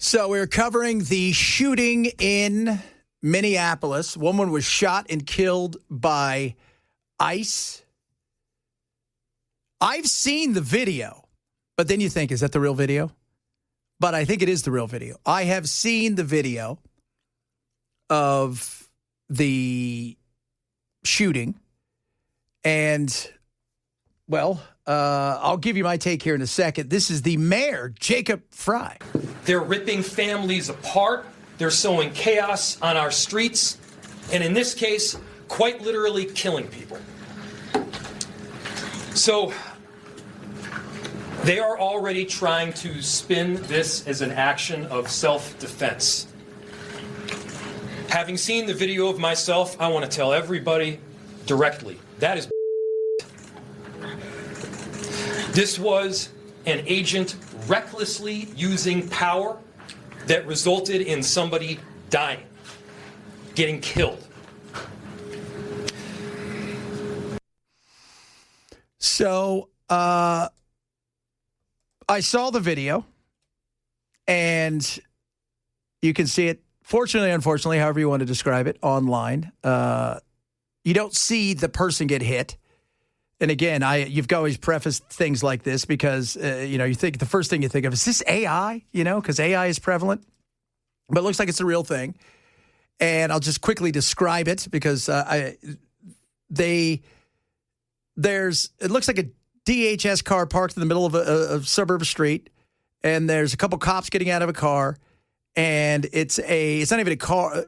So we're covering the shooting in Minneapolis. A woman was shot and killed by ICE. I've seen the video, but then you think, is that the real video? But I think it is the real video. I have seen the video of the shooting, and, well, I'll give you my take here in a second. This is the mayor, Jacob Fry. They're ripping families apart. They're sowing chaos on our streets. And in this case, quite literally killing people. So they are already trying to spin this as an action of self-defense. Having seen the video of myself, I want to tell everybody directly, that is this was an agent recklessly using power that resulted in somebody dying, getting killed. So, I saw the video, and you can see it, fortunately, unfortunately, however you want to describe it, online. You don't see the person get hit. And again, you've always prefaced things like this because, you think the first thing you think of is this AI, because AI is prevalent. But it looks like it's a real thing. And I'll just quickly describe it because it looks like a DHS car parked in the middle of a suburb street. And there's a couple cops getting out of a car. And it's not even a car.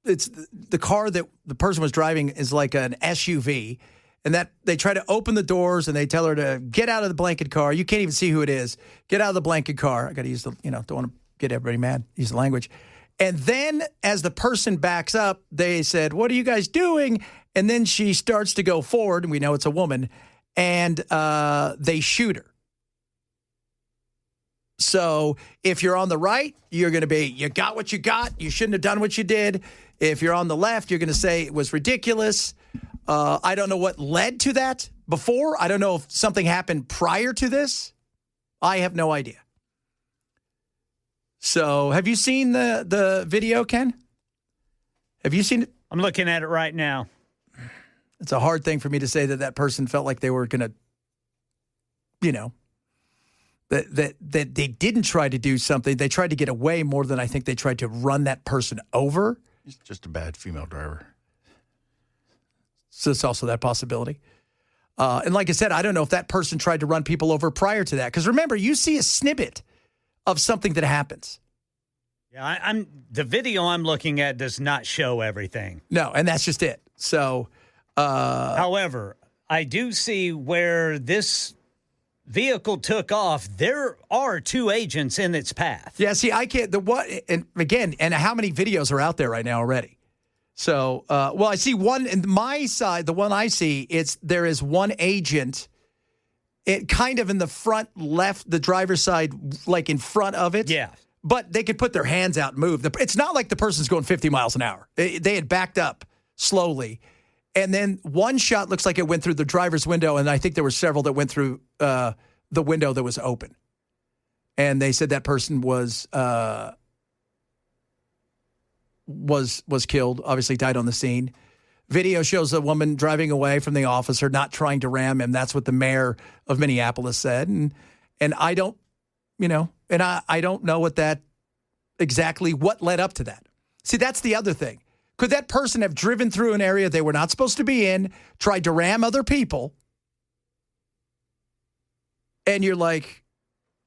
It's the car that the person was driving is like an SUV. And that they try to open the doors and they tell her to get out of the blanket car. You can't even see who it is. Get out of the blanket car. I got to use don't want to get everybody mad. Use the language. And then as the person backs up, they said, "What are you guys doing?" And then she starts to go forward, and we know it's a woman, and they shoot her. So if you're on the right, you're going to be, you got what you got. You shouldn't have done what you did. If you're on the left, you're going to say it was ridiculous. I don't know what led to that before. I don't know if something happened prior to this. I have no idea. So have you seen the video, Ken? Have you seen it? I'm looking at it right now. It's a hard thing for me to say that person felt like they were going to, that they didn't try to do something. They tried to get away more than I think they tried to run that person over. He's just a bad female driver. So it's also that possibility. And like I said, I don't know if that person tried to run people over prior to that. Because remember, you see a snippet of something that happens. Yeah, the video I'm looking at does not show everything. No, and that's just it. So, however, I do see where this vehicle took off. There are two agents in its path. Yeah, see, I can't. And how many videos are out there right now already? So, I see one in my side, the one I see, there is one agent, it kind of in the front left, the driver's side, like in front of it. Yeah. But they could put their hands out and move. It's not like the person's going 50 miles an hour. They had backed up slowly. And then one shot looks like it went through the driver's window, and I think there were several that went through the window that was open. And they said that person was killed, obviously died on the scene. Video shows a woman driving away from the officer, not trying to ram him. That's what the mayor of Minneapolis said. And I don't, I don't know what led up to that. See, that's the other thing. Could that person have driven through an area they were not supposed to be in, tried to ram other people? And you're like,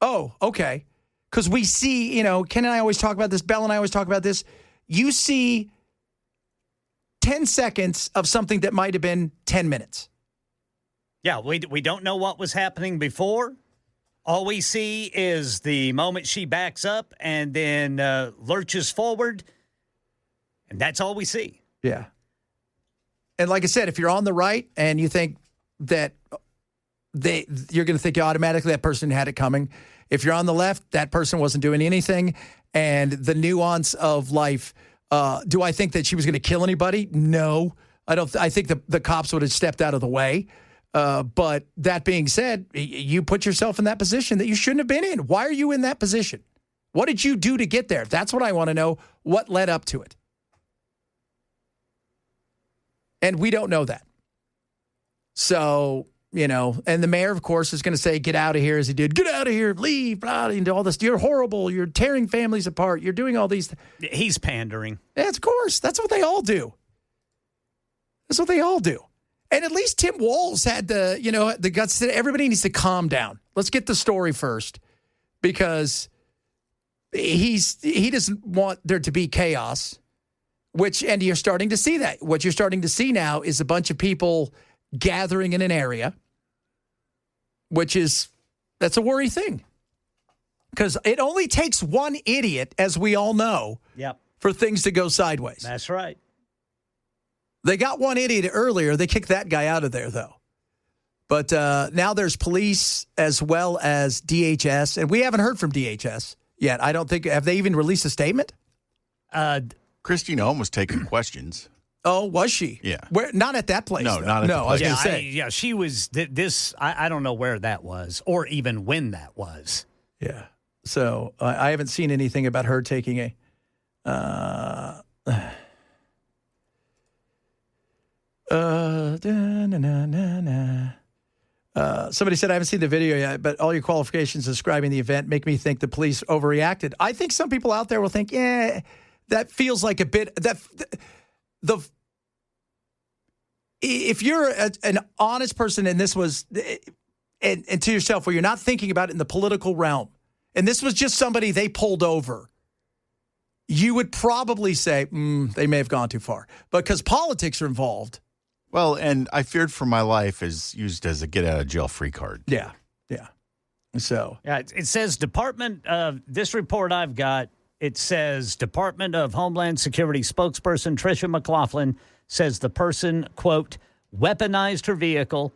oh, okay. Because we see, Ken and I always talk about this, Bell and I always talk about this. You see 10 seconds of something that might have been 10 minutes. Yeah, we don't know what was happening before. All we see is the moment she backs up and then lurches forward, and that's all we see. Yeah. And like I said, if you're on the right and you think that you're going to think automatically that person had it coming. If you're on the left, that person wasn't doing anything. And the nuance of life, do I think that she was going to kill anybody? No. I don't. I think the cops would have stepped out of the way. But that being said, you put yourself in that position that you shouldn't have been in. Why are you in that position? What did you do to get there? That's what I want to know. What led up to it? And we don't know that. So, and the mayor, of course, is going to say, get out of here, as he did. Get out of here, leave, blah, and all this. You're horrible. You're tearing families apart. You're doing all these. He's pandering. Yeah, of course. That's what they all do. That's what they all do. And at least Tim Walz had the guts to say, everybody needs to calm down. Let's get the story first, because he doesn't want there to be chaos, and you're starting to see that. What you're starting to see now is a bunch of people gathering in an area, that's a worry thing. Because it only takes one idiot, as we all know, for things to go sideways. That's right. They got one idiot earlier. They kicked that guy out of there, though. But now there's police as well as DHS, and we haven't heard from DHS yet. I don't think, have they even released a statement? Christine Ohm was taking questions. Oh, was she? Yeah. Where? Not at that place. No, though. not at the place. I was going to say. She was I don't know where that was or even when that was. Yeah. So I haven't seen anything about her taking a. Somebody said, I haven't seen the video yet, but all your qualifications describing the event make me think the police overreacted. I think some people out there will think, that feels like a bit if you're an honest person, and this was, and to yourself, where you're not thinking about it in the political realm, and this was just somebody they pulled over, you would probably say, they may have gone too far, because politics are involved. Well, and I feared for my life is used as a get-out-of-jail-free card. Yeah. So. Yeah, it says this report I've got, it says Department of Homeland Security spokesperson Tricia McLaughlin says the person, quote, weaponized her vehicle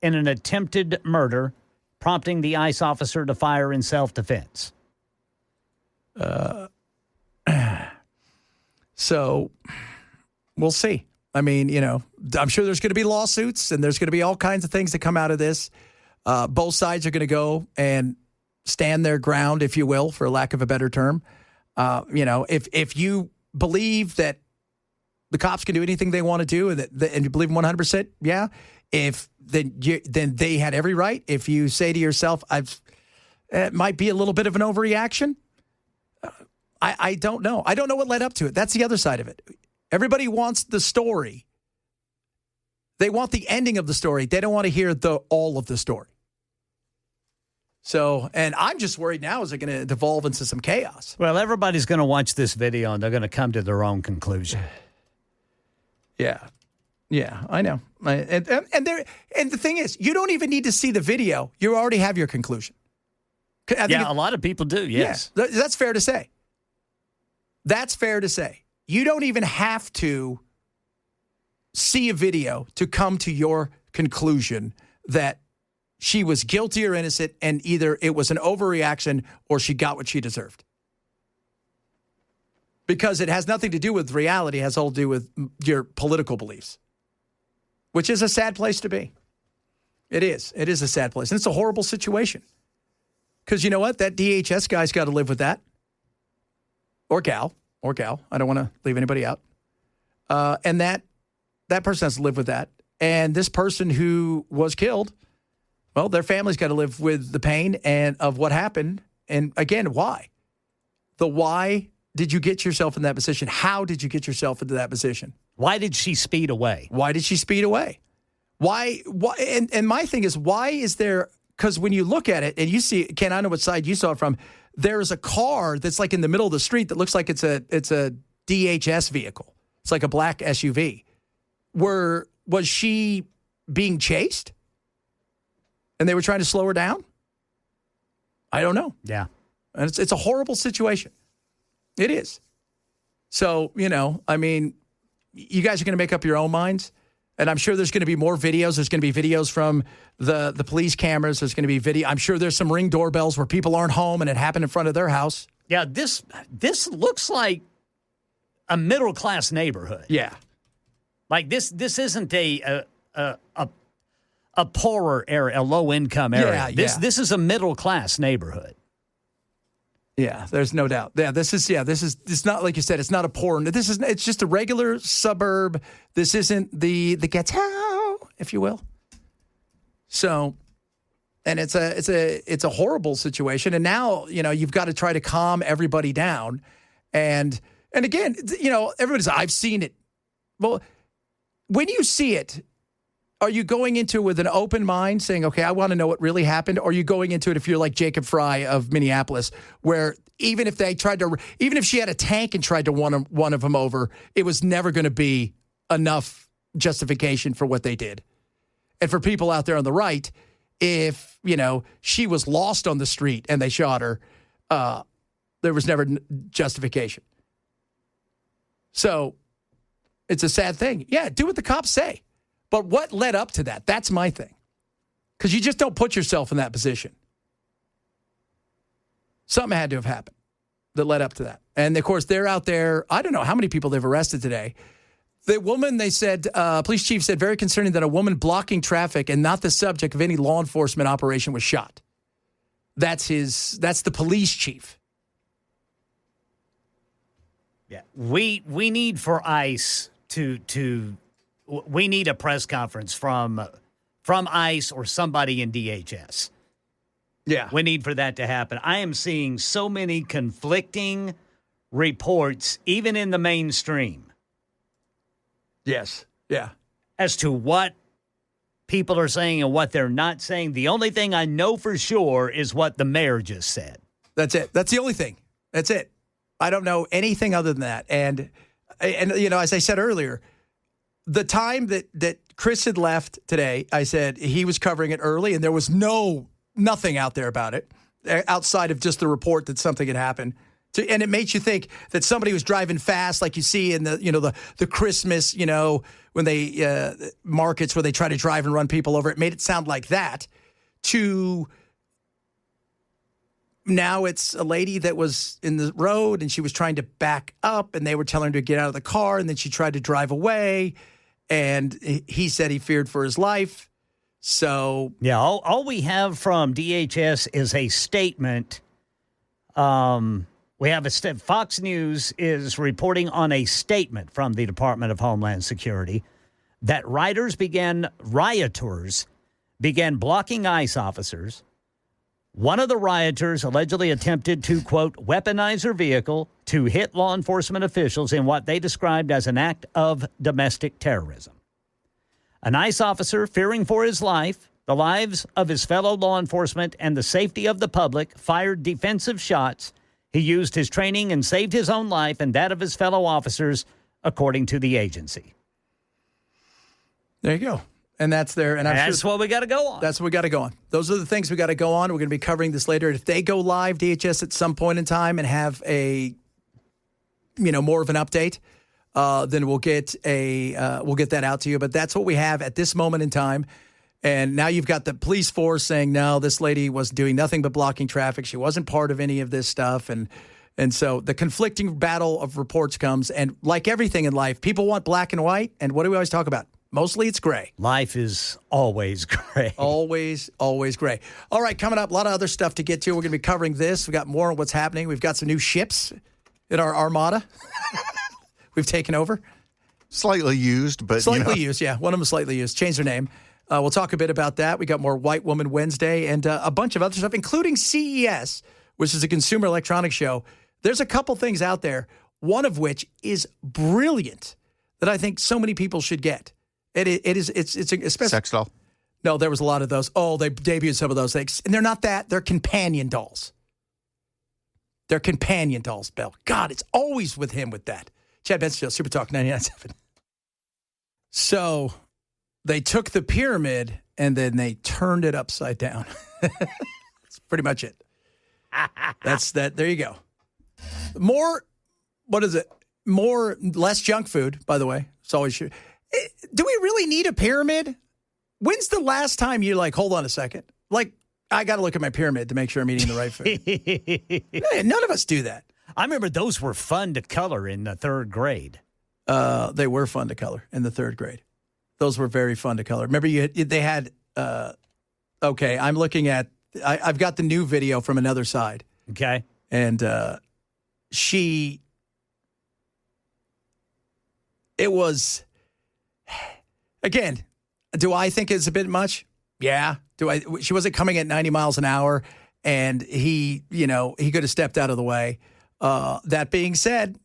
in an attempted murder, prompting the ICE officer to fire in self-defense. So we'll see. I mean, I'm sure there's going to be lawsuits, and there's going to be all kinds of things that come out of this. Both sides are going to go and stand their ground, if you will, for lack of a better term. If you believe that the cops can do anything they want to do, and you believe them 100%, yeah. Then they had every right. If you say to yourself, it might be a little bit of an overreaction. I don't know. I don't know what led up to it. That's the other side of it. Everybody wants the story. They want the ending of the story. They don't want to hear all of the story. So, and I'm just worried now, is it going to devolve into some chaos? Well, everybody's going to watch this video, and they're going to come to their own conclusion. Yeah, I know. And the thing is, you don't even need to see the video. You already have your conclusion. A lot of people do, yes. Yeah, that's fair to say. That's fair to say. You don't even have to see a video to come to your conclusion that she was guilty or innocent, and either it was an overreaction or she got what she deserved. Because it has nothing to do with reality. It has all to do with your political beliefs, which is a sad place to be. It is. It is a sad place. And it's a horrible situation. Because you know what? That DHS guy's got to live with that. Or gal. I don't want to leave anybody out. And that person has to live with that. And this person who was killed, well, their family's got to live with the pain of what happened. And again, why? Why did you get yourself in that position? How did you get yourself into that position? Why did she speed away? Why did she speed away? Why? And my thing is, why is there, because when you look at it and you see, Ken, I know what side you saw it from, there's a car that's like in the middle of the street that looks like it's a DHS vehicle. It's like a black SUV. Was she being chased? And they were trying to slow her down? I don't know. Yeah. And it's a horrible situation. It is. So, I mean, you guys are going to make up your own minds. And I'm sure there's going to be more videos. There's going to be videos from the police cameras. There's going to be video. I'm sure there's some Ring doorbells where people aren't home and it happened in front of their house. Yeah, this looks like a middle-class neighborhood. Yeah. Like this isn't a poorer area, a low-income area. Yeah. This is a middle-class neighborhood. Yeah, there's no doubt. It's not like you said, it's not a porn. It's just a regular suburb. This isn't the ghetto, if you will. So, and it's a horrible situation. And now, you've got to try to calm everybody down. And again, everybody's, I've seen it. Well, when you see it, are you going into it with an open mind saying, okay, I want to know what really happened? Or are you going into it if you're like Jacob Fry of Minneapolis, where even if she had a tank and tried to won one of them over, it was never going to be enough justification for what they did. And for people out there on the right, if, she was lost on the street and they shot her, there was never justification. So it's a sad thing. Yeah, do what the cops say. But what led up to that? That's my thing. Because you just don't put yourself in that position. Something had to have happened that led up to that. And, of course, they're out there. I don't know how many people they've arrested today. The woman, they said, police chief said, very concerning that a woman blocking traffic and not the subject of any law enforcement operation was shot. That's the police chief. Yeah, we need for ICE we need a press conference from ICE or somebody in DHS. Yeah. We need for that to happen. I am seeing so many conflicting reports, even in the mainstream. Yes. Yeah. As to what people are saying and what they're not saying. The only thing I know for sure is what the mayor just said. That's it. That's the only thing. That's it. I don't know anything other than that. And as I said earlier, the time that Chris had left today, I said he was covering it early, and there was nothing out there about it outside of just the report that something had happened. And it makes you think that somebody was driving fast, like you see in the Christmas, when they markets where they try to drive and run people over. It made it sound like that. To now it's a lady that was in the road and she was trying to back up, and they were telling her to get out of the car, and then she tried to drive away, and he said he feared for his life. So yeah, all we have from DHS is a statement. We have Fox News is reporting on a statement from the Department of Homeland Security that rioters began blocking ICE officers. One of the rioters allegedly attempted to, quote, weaponize her vehicle to hit law enforcement officials in what they described as an act of domestic terrorism. An ICE officer, fearing for his life, the lives of his fellow law enforcement, and the safety of the public, fired defensive shots. He used his training and saved his own life and that of his fellow officers, according to the agency. There you go. And that's there. And that's what we got to go on. That's what we got to go on. Those are the things we got to go on. We're going to be covering this later. If they go live, DHS, at some point in time and have a, more of an update, then we'll get that out to you. But that's what we have at this moment in time. And now you've got the police force saying, no, this lady was doing nothing but blocking traffic. She wasn't part of any of this stuff. And so the conflicting battle of reports comes. And like everything in life, people want black and white. And what do we always talk about? Mostly it's gray. Life is always gray. Always gray. All right, coming up, a lot of other stuff to get to. We're going to be covering this. We've got more on what's happening. We've got some new ships in our armada. We've taken over. Slightly used, but Slightly used, yeah. One of them slightly used. Changed their name. We'll talk a bit about that. We got more White Woman Wednesday and a bunch of other stuff, including CES, which is a consumer electronics show. There's a couple things out there, one of which is brilliant that I think so many people should get. It's especially sex doll. No, there was a lot of those. Oh, they debuted some of those things, and they're not that. They're companion dolls. They're companion dolls, Bill. God, it's always with him with that. Chad Benson, Super Talk 99.7. So they took the pyramid and then they turned it upside down. That's pretty much it. That's that. There you go. Less junk food, by the way. It's always true. Do we really need a pyramid? When's the last time you're like, hold on a second? Like, I got to look at my pyramid to make sure I'm eating the right food. Hey, none of us do that. I remember those were fun to color in the third grade. They were fun to color in the third grade. Those were very fun to color. Remember, they had, okay, I'm looking at, I've got the new video from another side. Okay. And it was, again, do I think it's a bit much? Yeah. She wasn't coming at 90 miles an hour, and he could have stepped out of the way. That being said,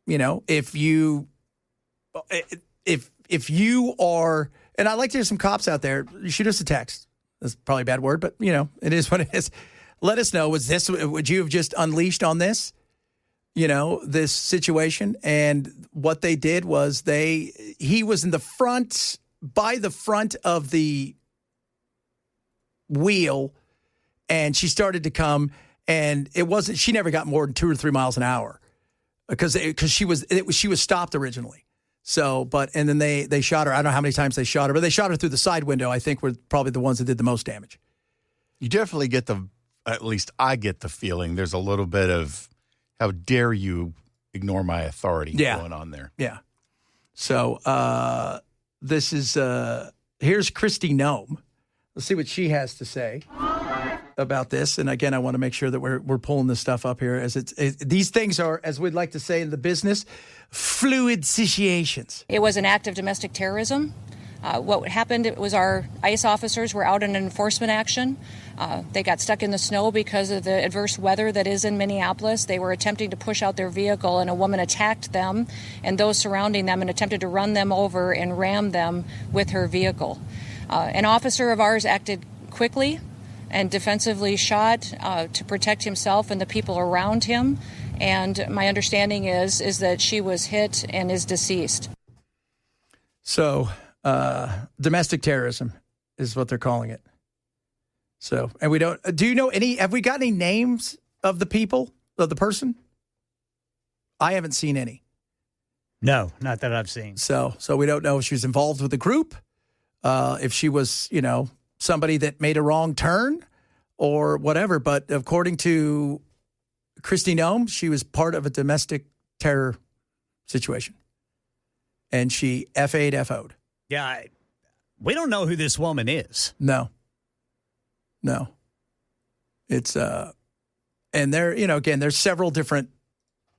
if you are, and I'd like to hear some cops out there, shoot us a text. That's probably a bad word, but it is what it is. Let us know, would you have just unleashed on this, this situation? And what they did was he was by the front of the wheel, and she started to come, and she never got more than 2 or 3 miles an hour because she was stopped originally. So, and then they shot her. I don't know how many times they shot her, but they shot her through the side window, I think were probably the ones that did the most damage. You definitely get at least I get the feeling there's a little bit of, how dare you ignore my authority going on there. Yeah. So, this is, here's Christy Nome. Let's see what she has to say about this. And again, I want to make sure that we're pulling this stuff up here these things are, as we'd like to say in the business, fluid situations. It was an act of domestic terrorism. What happened was our ICE officers were out in an enforcement action. They got stuck in the snow because of the adverse weather that is in Minneapolis. They were attempting to push out their vehicle, and a woman attacked them and those surrounding them and attempted to run them over and ram them with her vehicle. An officer of ours acted quickly and defensively shot to protect himself and the people around him. And my understanding is that she was hit and is deceased. So, domestic terrorism is what they're calling it. So, and have we got any names of the person? I haven't seen any. No, not that I've seen. So we don't know if she was involved with the group, if she was, somebody that made a wrong turn or whatever. But according to Christy Nome, she was part of a domestic terror situation. And she FA'd FO'd. Yeah, we don't know who this woman is. No. It's, and there, again, there's several different,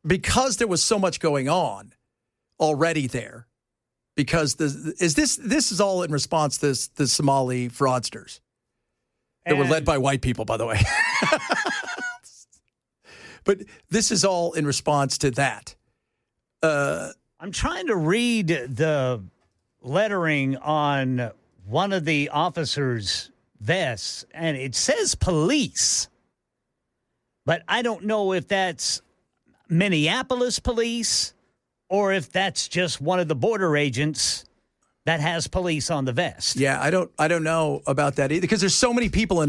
because there was so much going on already there, because this is all in response to the Somali fraudsters that were led by white people, by the way. But this is all in response to that. I'm trying to read the lettering on one of the officers' vests, and it says police. But I don't know if that's Minneapolis police or if that's just one of the border agents that has police on the vest. Yeah, I don't know about that either, because there's so many people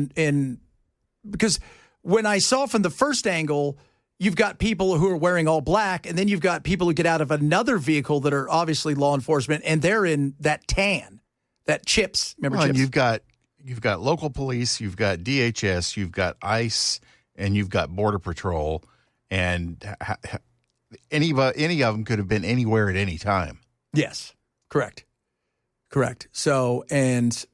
because when I saw from the first angle, you've got people who are wearing all black, and then you've got people who get out of another vehicle that are obviously law enforcement, and they're in that tan, that CHIPS. Remember CHIPS? And you've got local police, you've got DHS, you've got ICE, and you've got Border Patrol, and any of them could have been anywhere at any time. Yes, correct. So, and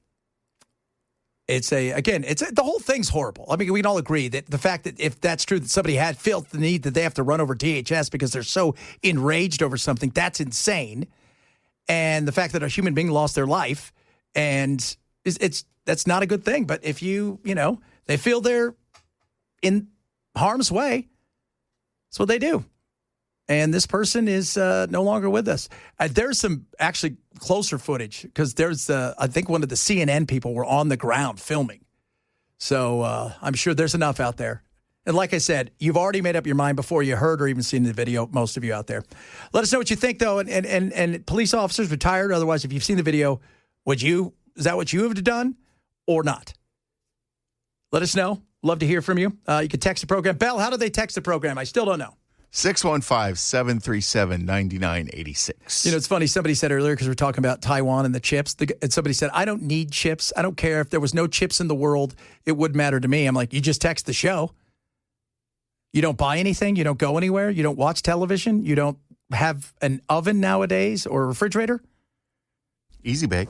the whole thing's horrible. I mean, we can all agree that the fact that if that's true, that somebody felt the need that they have to run over DHS because they're so enraged over something, that's insane. And the fact that a human being lost their life, and that's not a good thing. But if they feel they're in harm's way, that's what they do. And this person is no longer with us. There's some actually closer footage, because there's, I think one of the CNN people were on the ground filming. So I'm sure there's enough out there. And like I said, you've already made up your mind before you heard or even seen the video, most of you out there. Let us know what you think, though. And police officers, retired, otherwise, if you've seen the video, is that what you have done or not? Let us know. Love to hear from you. You can text the program. Bell, how do they text the program? I still don't know. 615-737-9986. It's funny. Somebody said earlier, because we're talking about Taiwan and the chips, and somebody said, I don't need chips. I don't care if there was no chips in the world. It wouldn't matter to me. I'm like, you just text the show. You don't buy anything. You don't go anywhere. You don't watch television. You don't have an oven nowadays or a refrigerator. Easy Bake.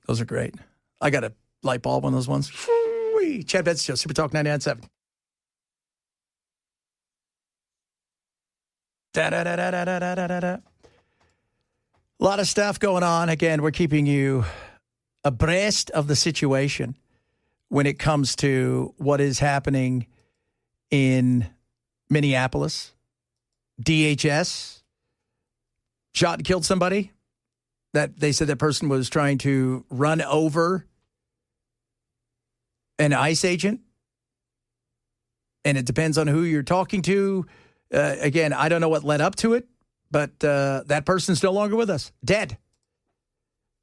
Those are great. I got a light bulb on those ones. Chad Benson Show, Super Talk 99.7. Da-da-da-da-da-da-da-da. A lot of stuff going on. Again, we're keeping you abreast of the situation when it comes to what is happening in Minneapolis. DHS shot and killed somebody. That they said that person was trying to run over an ICE agent. And it depends on who you're talking to. Again, I don't know what led up to it, but that person's no longer with us, dead.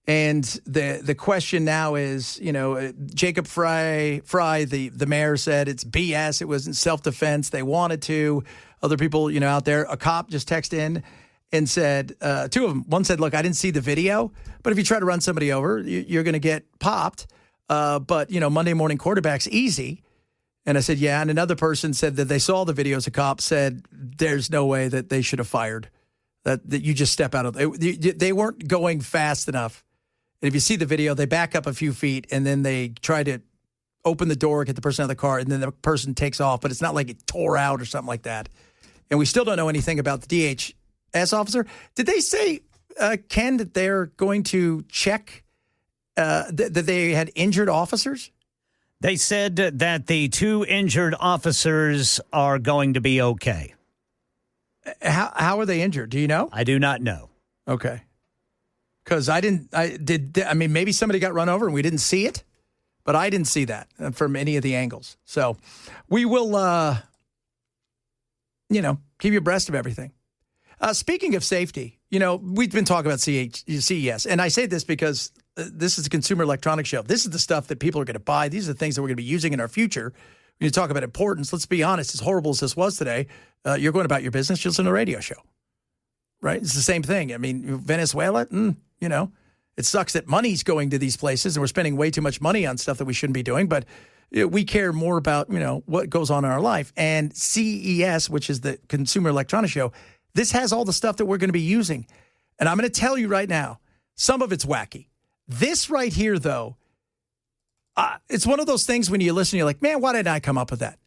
And the question now is, Jacob Fry, the mayor said it's BS. It wasn't self-defense. They wanted to. Other people, out there, a cop just texted in and said, two of them. One said, look, I didn't see the video, but if you try to run somebody over, you're going to get popped. But, Monday morning quarterback's easy. And I said, yeah. And another person said that they saw the videos. A cop said, there's no way that they should have fired. That you just step out of it. They weren't going fast enough. And if you see the video, they back up a few feet and then they try to open the door, get the person out of the car, and then the person takes off. But it's not like it tore out or something like that. And we still don't know anything about the DHS officer. Did they say, Ken, that they're going to check that they had injured officers? They said that the two injured officers are going to be okay. How are they injured? Do you know? I do not know. Okay. Because maybe somebody got run over and we didn't see it, but I didn't see that from any of the angles. So we will, keep you abreast of everything. Speaking of safety, we've been talking about CES, and I say this because this is a consumer electronics show. This is the stuff that people are going to buy. These are the things that we're going to be using in our future. When you talk about importance, let's be honest, as horrible as this was today, you're going about your business, you listen to a radio show, right? It's the same thing. I mean, Venezuela, it sucks that money's going to these places and we're spending way too much money on stuff that we shouldn't be doing, but we care more about, what goes on in our life. And CES, which is the Consumer Electronics Show, this has all the stuff that we're going to be using. And I'm going to tell you right now, some of it's wacky. This right here, though, it's one of those things when you listen, you're like, man, why didn't I come up with that?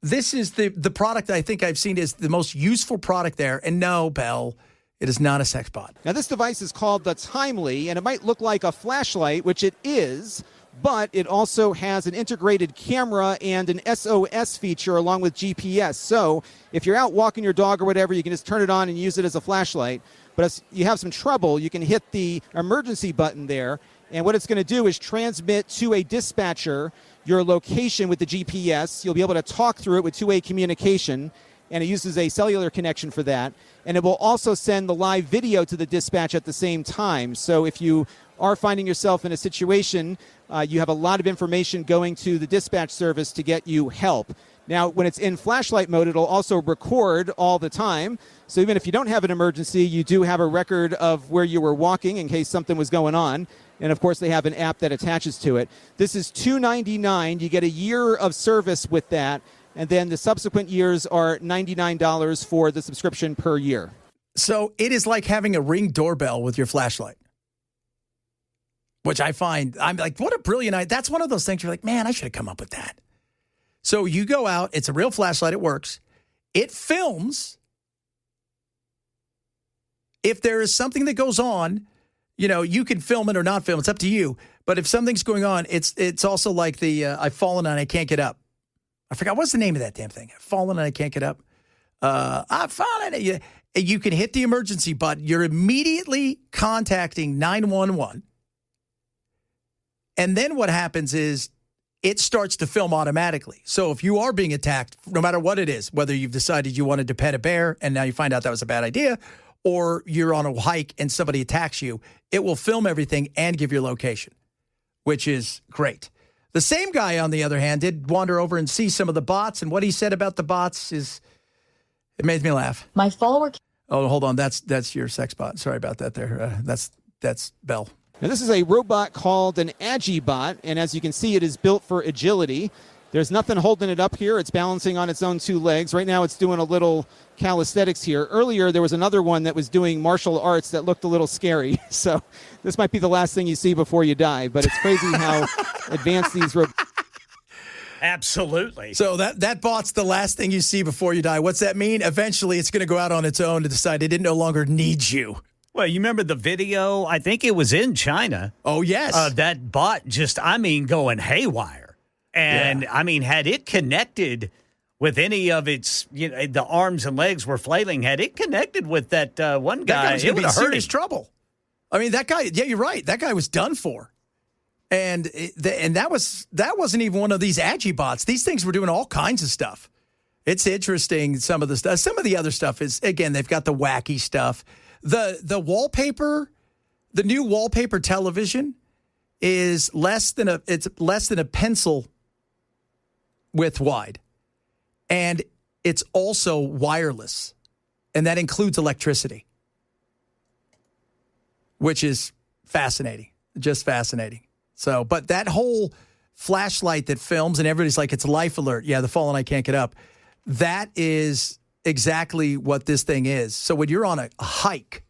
This is the product I think I've seen is the most useful product there. And no, Bell, it is not a sex bot. Now, this device is called the Timely, and it might look like a flashlight, which it is, but it also has an integrated camera and an SOS feature along with GPS. So if you're out walking your dog or whatever, you can just turn it on and use it as a flashlight. But if you have some trouble, you can hit the emergency button there. And what it's going to do is transmit to a dispatcher your location with the GPS. You'll be able to talk through it with two-way communication, and it uses a cellular connection for that. And it will also send the live video to the dispatch at the same time. So if you are finding yourself in a situation, you have a lot of information going to the dispatch service to get you help. Now, when it's in flashlight mode, it'll also record all the time. So even if you don't have an emergency, you do have a record of where you were walking in case something was going on. And, of course, they have an app that attaches to it. This is $299. You get a year of service with that. And then the subsequent years are $99 for the subscription per year. So it is like having a Ring doorbell with your flashlight, which I'm like, what a brilliant idea. That's one of those things you're like, man, I should have come up with that. So you go out, it's a real flashlight, it works. It films. If there is something that goes on, you can film it or not film. It's up to you. But if something's going on, it's also like the I've fallen and I can't get up. I forgot, what's the name of that damn thing? I've fallen and I can't get up. I've fallen. You can hit the emergency button. You're immediately contacting 911. And then what happens is it starts to film automatically. So if you are being attacked, no matter what it is, whether you've decided you wanted to pet a bear and now you find out that was a bad idea, or you're on a hike and somebody attacks you, it will film everything and give your location, which is great. The same guy, on the other hand, did wander over and see some of the bots, and what he said about the bots it made me laugh. My follower. Oh, hold on. That's your sex bot. Sorry about that there. That's Bell. Now, this is a robot called an Agibot, and as you can see, it is built for agility. There's nothing holding it up here. It's balancing on its own two legs. Right now, it's doing a little calisthenics here. Earlier, there was another one that was doing martial arts that looked a little scary. So this might be the last thing you see before you die, but it's crazy how advanced these robots. Absolutely. So that bot's the last thing you see before you die. What's that mean? Eventually, it's going to go out on its own to decide it no longer needs you. Well, you remember the video? I think it was in China. Oh, yes. That bot going haywire. And, had it connected with any of its, the arms and legs were flailing, had it connected with that one guy, was it would have hurt serious him. trouble. I mean, that guy, yeah, you're right. That guy was done for. And that wasn't even one of these agi bots. These things were doing all kinds of stuff. It's interesting, some of the stuff. Some of the other stuff is, again, they've got the wacky stuff. The wallpaper, the new wallpaper television is less than a pencil width wide. And it's also wireless. And that includes electricity, which is fascinating, just fascinating. So, but that whole flashlight that films and everybody's like, it's life alert. Yeah, the fallen I can't get up. That is exactly what this thing is. So when you're on a hike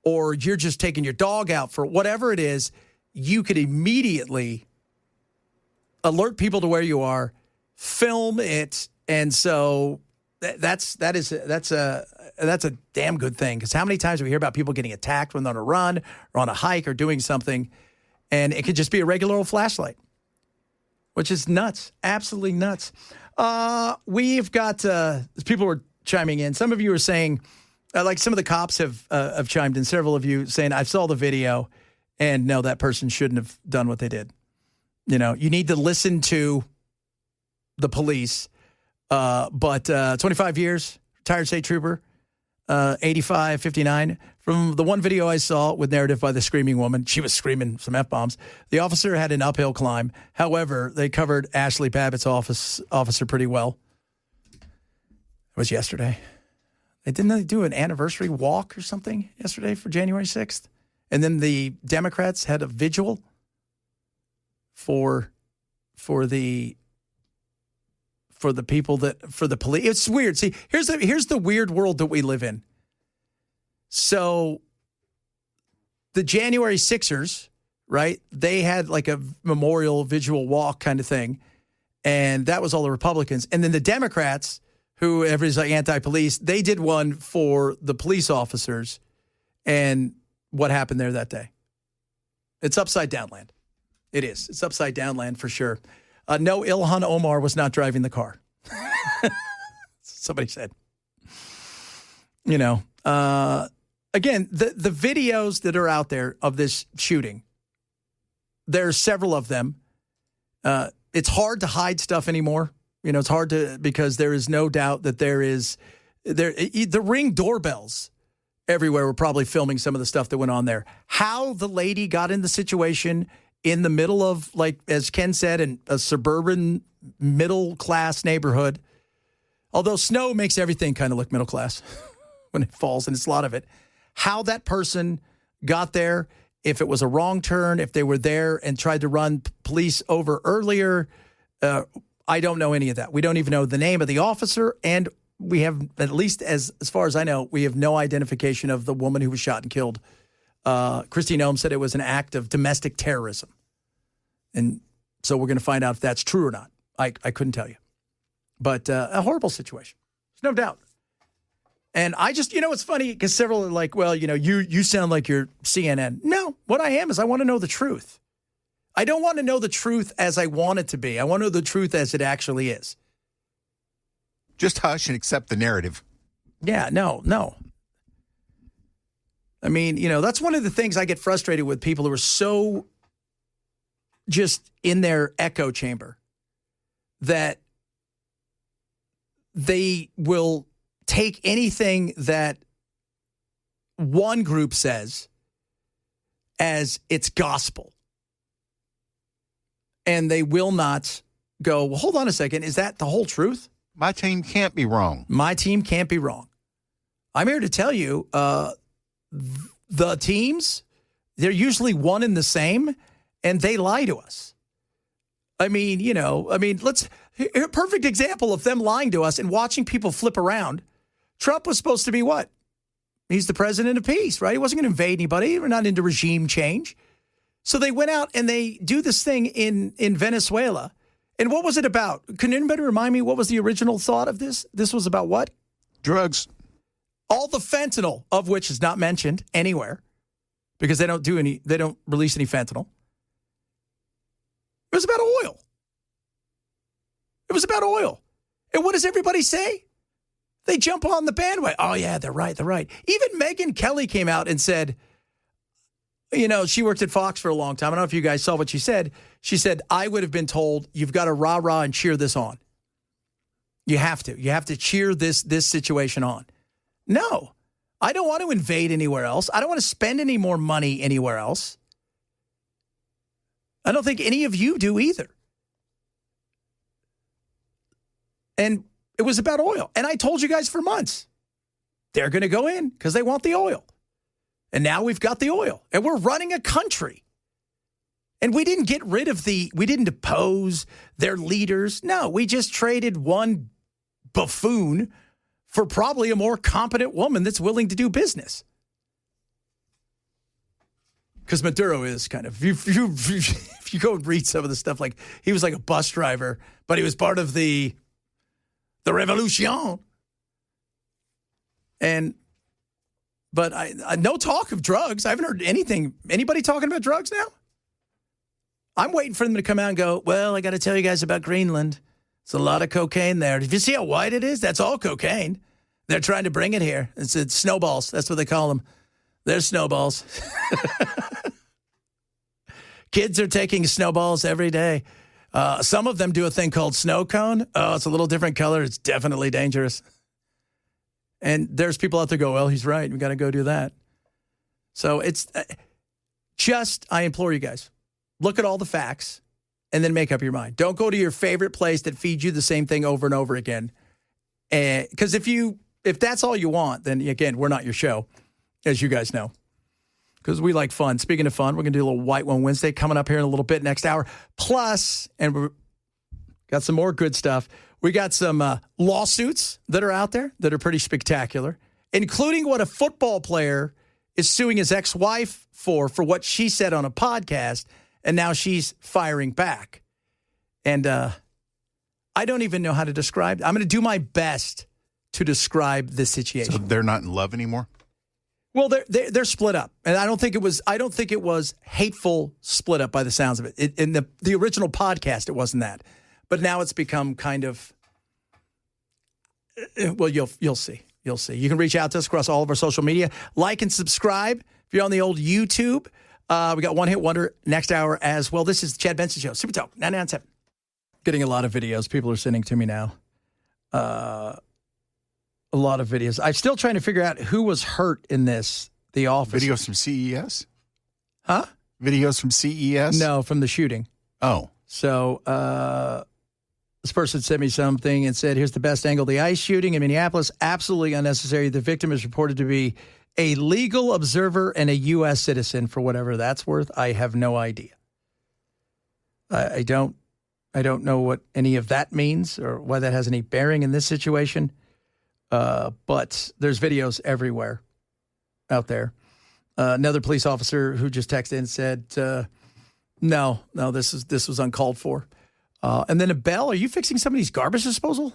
or you're just taking your dog out for whatever it is, you could immediately alert people to where you are, film it. And so that's a damn good thing, because how many times do we hear about people getting attacked when they're on a run or on a hike or doing something, and it could just be a regular old flashlight, which is nuts, absolutely nuts. We've got people were chiming in. Some of you are saying, like some of the cops have chimed in. Several of you saying, I saw the video, and no, that person shouldn't have done what they did. You need to listen to the police. But 25 years, retired state trooper, 85, 59. From the one video I saw with narrative by the screaming woman, she was screaming some F-bombs. The officer had an uphill climb. However, they covered Ashley Babbitt's officer pretty well. It was yesterday. Didn't they do an anniversary walk or something yesterday for January 6th? And then the Democrats had a vigil for the police. It's weird. See, here's the weird world that we live in. So the January 6ers, right? They had like a memorial visual walk kind of thing. And that was all the Republicans. And then the Democrats, who everybody's like anti-police, they did one for the police officers. And what happened there that day? It's upside down land. It is. It's upside down land for sure. No, Ilhan Omar was not driving the car. Somebody said. Again, the videos that are out there of this shooting, there are several of them. It's hard to hide stuff anymore. It's hard to, because there is no doubt that the Ring doorbells everywhere were probably filming some of the stuff that went on there. How the lady got in the situation in the middle of, like, as Ken said, in a suburban middle-class neighborhood, although snow makes everything kind of look middle-class when it falls, and it's a lot of it. How that person got there, if it was a wrong turn, if they were there and tried to run police over earlier, I don't know any of that. We don't even know the name of the officer, and we have, at least as far as I know, we have no identification of the woman who was shot and killed. Christine Ohm said it was an act of domestic terrorism. And so we're going to find out if that's true or not. I couldn't tell you. But a horrible situation. There's no doubt. And I just, it's funny because several are like, well, you sound like you're CNN. No, what I am is I want to know the truth. I don't want to know the truth as I want it to be. I want to know the truth as it actually is. Just hush and accept the narrative. Yeah, no. I mean, that's one of the things I get frustrated with people who are so just in their echo chamber that they will take anything that one group says as its gospel. And they will not go, well, hold on a second. Is that the whole truth? My team can't be wrong. My team can't be wrong. I'm here to tell you, the teams, they're usually one and the same, and they lie to us. I mean, a perfect example of them lying to us and watching people flip around. Trump was supposed to be what? He's the president of peace, right? He wasn't going to invade anybody. We're not into regime change. So they went out and they do this thing in Venezuela, And what was it about? Can anybody remind me what was the original thought of this? This was about what? Drugs. All the fentanyl, of which is not mentioned anywhere because they don't release any fentanyl. It was about oil. It was about oil. And what does everybody say? They jump on the bandwagon. Oh, yeah, they're right. Even Megyn Kelly came out and said, she worked at Fox for a long time. I don't know if you guys saw what she said. She said, I would have been told, you've got to rah-rah and cheer this on. You have to. You have to cheer this situation on. No, I don't want to invade anywhere else. I don't want to spend any more money anywhere else. I don't think any of you do either. And it was about oil. And I told you guys for months, they're going to go in because they want the oil. And now we've got the oil. And we're running a country. And we didn't we didn't depose their leaders. No, we just traded one buffoon for probably a more competent woman that's willing to do business. Because Maduro is kind of, if you go and read some of the stuff, like he was like a bus driver, but he was part of the revolution. But I no talk of drugs. I haven't heard anybody talking about drugs now. I'm waiting for them to come out and go, well, I got to tell you guys about Greenland. It's a lot of cocaine there. If you see how white it is, that's all cocaine. They're trying to bring it here. It's snowballs. That's what they call them. They're snowballs. Kids are taking snowballs every day. Some of them do a thing called snow cone. Oh, it's a little different color. It's definitely dangerous. And there's people out there go, well, he's right. We got to go do that. So it's I implore you guys, look at all the facts and then make up your mind. Don't go to your favorite place that feeds you the same thing over and over again. Because if that's all you want, then again, we're not your show, as you guys know. Because we like fun. Speaking of fun, we're going to do a little White One Wednesday coming up here in a little bit next hour. Plus, and we've got some more good stuff. We got some lawsuits that are out there that are pretty spectacular, including what a football player is suing his ex-wife for what she said on a podcast, and now she's firing back. And I don't even know how to describe it. I'm going to do my best to describe this situation. So they're not in love anymore? Well, they're split up, and I don't think it was hateful split up by the sounds of it. In the original podcast, it wasn't that, but now it's become kind of. Well, you'll see. You'll see. You can reach out to us across all of our social media. Like and subscribe if you're on the old YouTube. We got One Hit Wonder next hour as well. This is the Chad Benson Show. Super Talk 99.7. Getting a lot of videos. People are sending to me now. A lot of videos. I'm still trying to figure out who was hurt in this. The Office. Videos from CES? Huh? Videos from CES? No, from the shooting. Oh. So this person sent me something and said, here's the best angle. The ICE shooting in Minneapolis, absolutely unnecessary. The victim is reported to be a legal observer and a U.S. citizen, for whatever that's worth. I have no idea. I don't know what any of that means or why that has any bearing in this situation. But there's videos everywhere out there. Another police officer who just texted and said, no, this was uncalled for. And then Bell, are you fixing somebody's garbage disposal?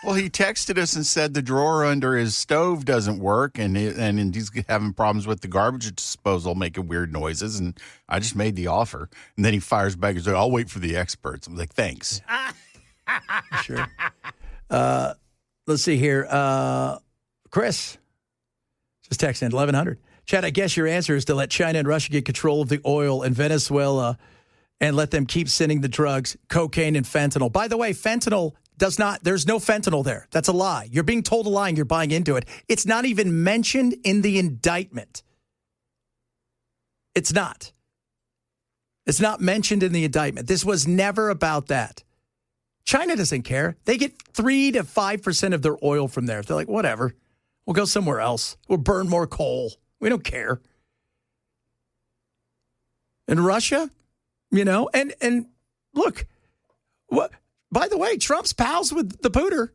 Well, he texted us and said the drawer under his stove doesn't work, and he's having problems with the garbage disposal, making weird noises. And I just made the offer, and then he fires back and said, "I'll wait for the experts." I'm like, "Thanks." Sure. Let's see here. Chris just texted in 1100. Chad, I guess your answer is to let China and Russia get control of the oil in Venezuela and let them keep sending the drugs, cocaine and fentanyl. By the way, fentanyl there's no fentanyl there. That's a lie. You're being told a lie and you're buying into it. It's not even mentioned in the indictment. It's not. It's not mentioned in the indictment. This was never about that. China doesn't care. They get 3 to 5% of their oil from there. They're like, whatever. We'll go somewhere else. We'll burn more coal. We don't care. And Russia, and look, what? By the way, Trump's pals with the Pooter.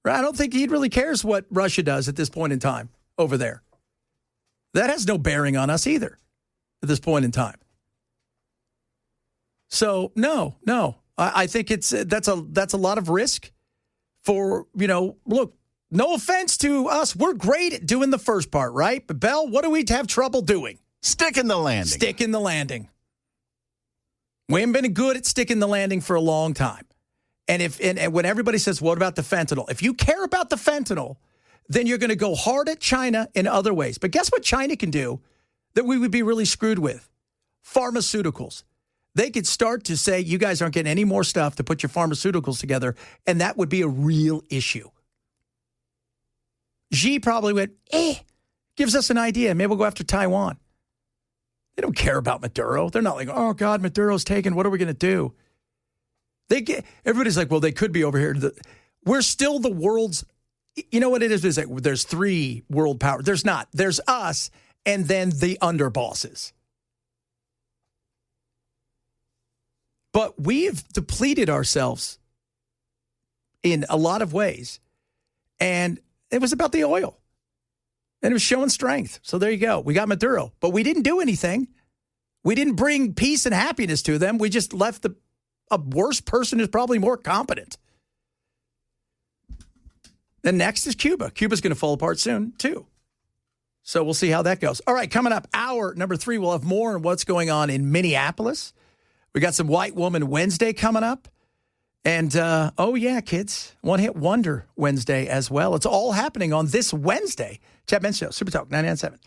Right? I don't think he really cares what Russia does at this point in time over there. That has no bearing on us either at this point in time. So, no. I think that's a lot of risk for, look, no offense to us. We're great at doing the first part, right? But, Bell, what do we have trouble doing? Sticking the landing. Sticking the landing. We haven't been good at sticking the landing for a long time. And when everybody says, what about the fentanyl? If you care about the fentanyl, then you're going to go hard at China in other ways. But guess what China can do that we would be really screwed with? Pharmaceuticals. They could start to say, you guys aren't getting any more stuff to put your pharmaceuticals together, and that would be a real issue. Xi probably went, gives us an idea. Maybe we'll go after Taiwan. They don't care about Maduro. They're not like, oh, God, Maduro's taken. What are we going to do? Everybody's like, well, they could be over here. We're still the world's, you know what it is? Like, there's 3 world powers. There's not. There's us and then the underbosses. But we've depleted ourselves in a lot of ways. And it was about the oil. And it was showing strength. So there you go. We got Maduro. But we didn't do anything. We didn't bring peace and happiness to them. We just left a worse person who's probably more competent. And next is Cuba. Cuba's going to fall apart soon, too. So we'll see how that goes. All right, coming up, hour number 3, we'll have more on what's going on in Minneapolis. We got some White Woman Wednesday coming up. And, oh, yeah, kids, One Hit Wonder Wednesday as well. It's all happening on this Wednesday. Chad Benson Show, Super Talk 99.7.